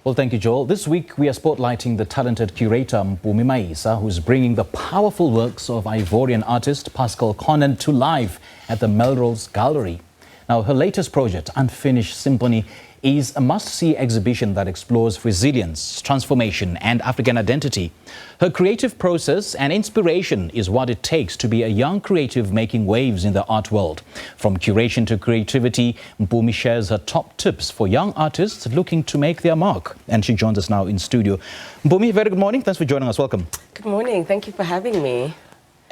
Well, thank you, Joel. This week, we are spotlighting the talented curator Mpumi Mayisa, who's bringing the powerful works of Ivorian artist Pascal Konan to life at the Melrose Gallery. Now, her latest project, Unfinished Symphony, is a must-see exhibition that explores resilience, transformation, and African identity. Her creative process and inspiration is what it takes to be a young creative making waves in the art world. From curation to creativity, Mpumi shares her top tips for young artists looking to make their mark. And she joins us now in studio. Mpumi, very good morning. Thanks for joining us. Welcome. Good morning. Thank you for having me.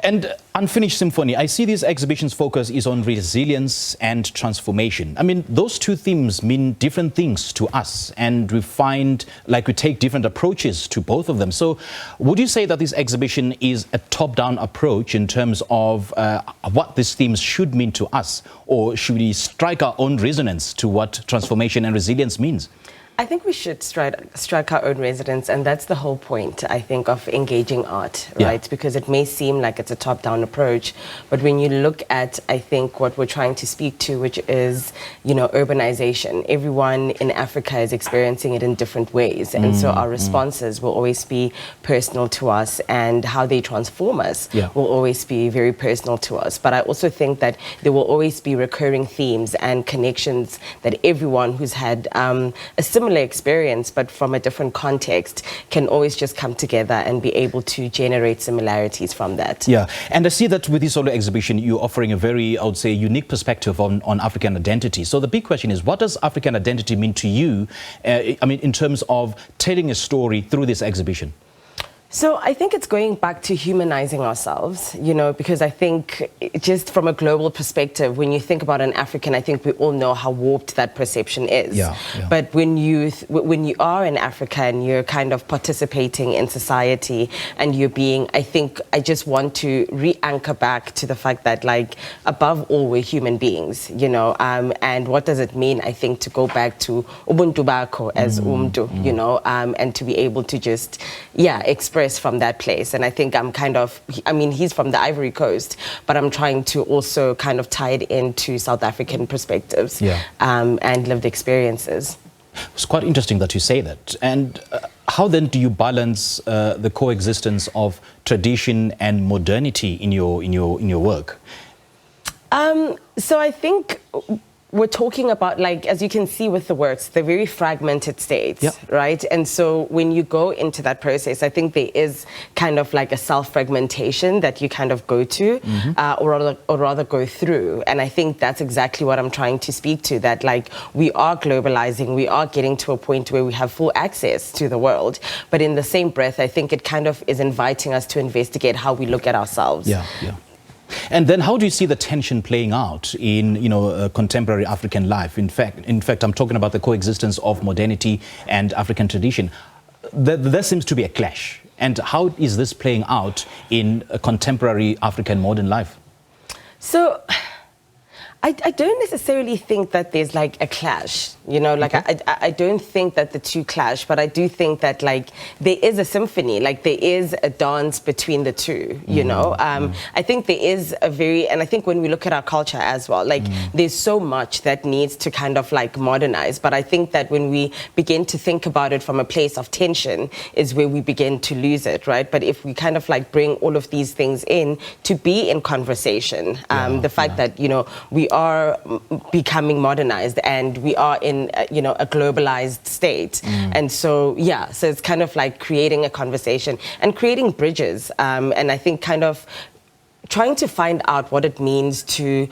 And Unfinished Symphony, I see this exhibition's focus is on resilience and transformation. I mean, those two themes mean different things to us, and we find like we take different approaches to both of them. So would you say that this exhibition is a top-down approach in terms of what these themes should mean to us, or should we strike our own resonance to what transformation and resilience means? I think we should strike our own resonance, and that's the whole point, I think, of engaging art, right? Yeah. Because it may seem like it's a top-down approach, but when you look at, I think, what we're trying to speak to, which is, you know, urbanization. Everyone in Africa is experiencing it in different ways, and so our responses will always be personal to us, and how they transform us will always be very personal to us. But I also think that there will always be recurring themes and connections that everyone who's had a similar experience but from a different context can always just come together and be able to generate similarities from that. Yeah, and I see that with this solo exhibition you're offering a very, I would say, unique perspective on African identity. So the big question is, what does African identity mean to you, I mean, in terms of telling a story through this exhibition? So I think it's going back to humanizing ourselves, you know, because I think just from a global perspective, when you think about an African, I think we all know how warped that perception is. But when you are in Africa and you're kind of participating in society and you're being, I think I just want to re-anchor back to the fact that, like, above all, we're human beings, you know, and what does it mean, I think, to go back to Ubuntu Bako as Umdu, you know, and to be able to just, express from that place. And I think I'm kind of, I mean, he's from the Ivory Coast, but I'm trying to also kind of tie it into South African perspectives and lived experiences. It's quite interesting that you say that. And how then do you balance the coexistence of tradition and modernity in your work? So I think we're talking about, like, as you can see with the works, they're very fragmented states, right? And so when you go into that process, I think there is kind of like a self-fragmentation that you kind of go to, or rather go through. And I think that's exactly what I'm trying to speak to, that, like, we are globalizing, we are getting to a point where we have full access to the world. But in the same breath, I think it kind of is inviting us to investigate how we look at ourselves. And then how do you see the tension playing out in, you know, contemporary African life? In fact, I'm talking about the coexistence of modernity and African tradition. There seems to be a clash. And how is this playing out in a contemporary African modern life? So I don't necessarily think that there's like a clash, you know, like I don't think that the two clash, but I do think that, like, there is a symphony, like there is a dance between the two, you know. I think there is a very, and I think when we look at our culture as well, like there's so much that needs to kind of like modernize, but I think that when we begin to think about it from a place of tension is where we begin to lose it, right? But if we kind of like bring all of these things in to be in conversation, the fact that, you know, we are becoming modernized and we are in you know, a globalized state, and so so it's kind of like creating a conversation and creating bridges, and I think kind of trying to find out what it means to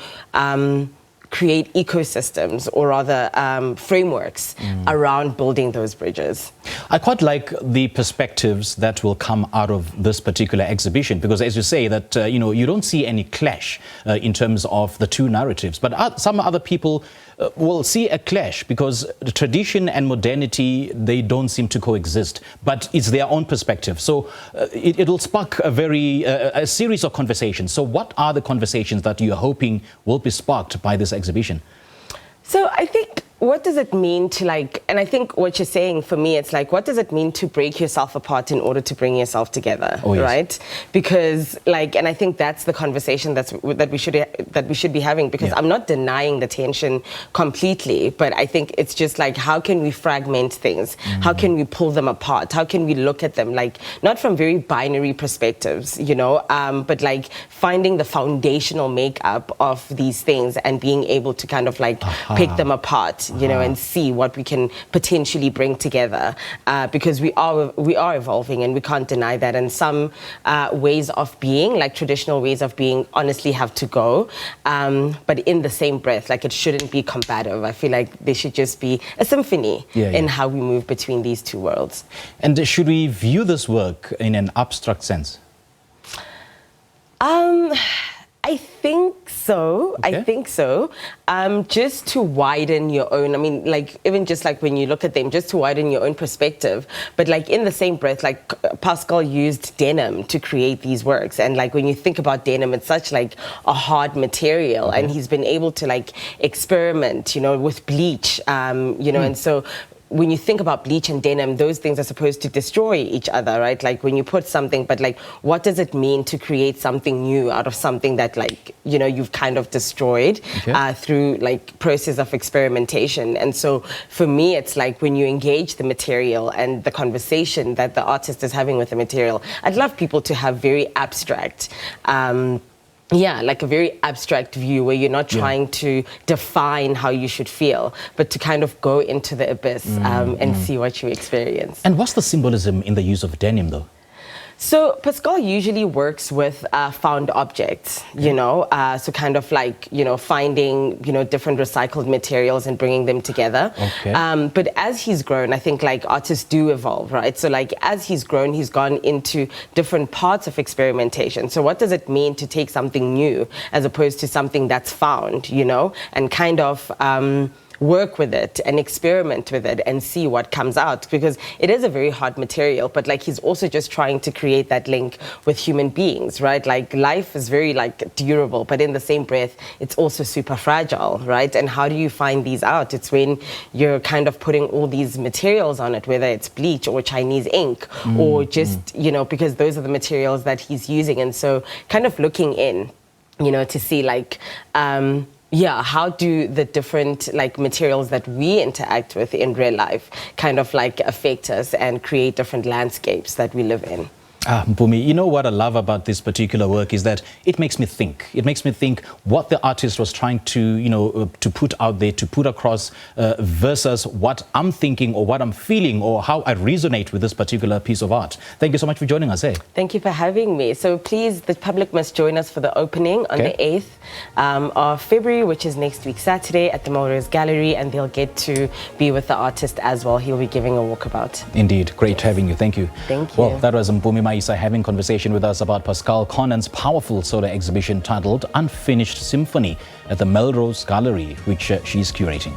create ecosystems, or rather frameworks around building those bridges. I quite like the perspectives that will come out of this particular exhibition, because as you say that, you know, you don't see any clash in terms of the two narratives, but some other people will see a clash because the tradition and modernity, they don't seem to coexist, but it's their own perspective. So it'll spark a series of conversations. So what are the conversations that you're hoping will be sparked by this exhibition? So I think what does it mean to like, and I think what you're saying for me, it's like, what does it mean to break yourself apart in order to bring yourself together, right? Because like, and I think that's the conversation that we should be having, because I'm not denying the tension completely, but I think it's just like, how can we fragment things? How can we pull them apart? How can we look at them like, not from very binary perspectives, you know, but like finding the foundational makeup of these things and being able to kind of like pick them apart, you know, and see what we can potentially bring together, because we are evolving, and we can't deny that. And some ways of being, like traditional ways of being, honestly have to go. But in the same breath, like it shouldn't be combative. I feel like there should just be a symphony in how we move between these two worlds. And should we view this work in an abstract sense? I think so. I think so. Just to widen your own, I mean, like, even just like when you look at them, just to widen your own perspective. But like in the same breath, like Pascal used denim to create these works. And like when you think about denim, it's such like a hard material. And he's been able to like experiment, you know, with bleach, you know, and so when you think about bleach and denim, those things are supposed to destroy each other, right? Like when you put something, but like, what does it mean to create something new out of something that like, you know, you've kind of destroyed through like process of experimentation? And so for me, it's like when you engage the material and the conversation that the artist is having with the material, I'd love people to have very abstract, like a very abstract view where you're not trying to define how you should feel, but to kind of go into the abyss and see what you experience. And what's the symbolism in the use of denim, though? So Pascal usually works with found objects, you know, so kind of like, you know, finding, you know, different recycled materials and bringing them together. But as he's grown, I think like artists do evolve, right? So like as he's grown, he's gone into different parts of experimentation. So what does it mean to take something new as opposed to something that's found, you know, and kind of work with it and experiment with it and see what comes out, because it is a very hard material, but like he's also just trying to create that link with human beings, right? Like life is very like durable, but in the same breath, it's also super fragile, right? And how do you find these out? It's when you're kind of putting all these materials on it, whether it's bleach or Chinese ink or just, you know, because those are the materials that he's using. And so kind of looking in, you know, to see like, how do the different like materials that we interact with in real life kind of like affect us and create different landscapes that we live in? Mpumi, you know what I love about this particular work is that it makes me think. It makes me think what the artist was trying to, you know, to put out there, to put across versus what I'm thinking or what I'm feeling or how I resonate with this particular piece of art. Thank you so much for joining us. Thank you for having me. So please, the public must join us for the opening on the 8th of February, which is next week, Saturday, at the Melrose Gallery, and they'll get to be with the artist as well. He'll be giving a walkabout. Indeed. Great having you. Thank you. Thank you. Well, that was Mpumi Mayisa having conversation with us about Pascal Konan's powerful solo exhibition titled Unfinished Symphony at the Melrose Gallery, which she's curating.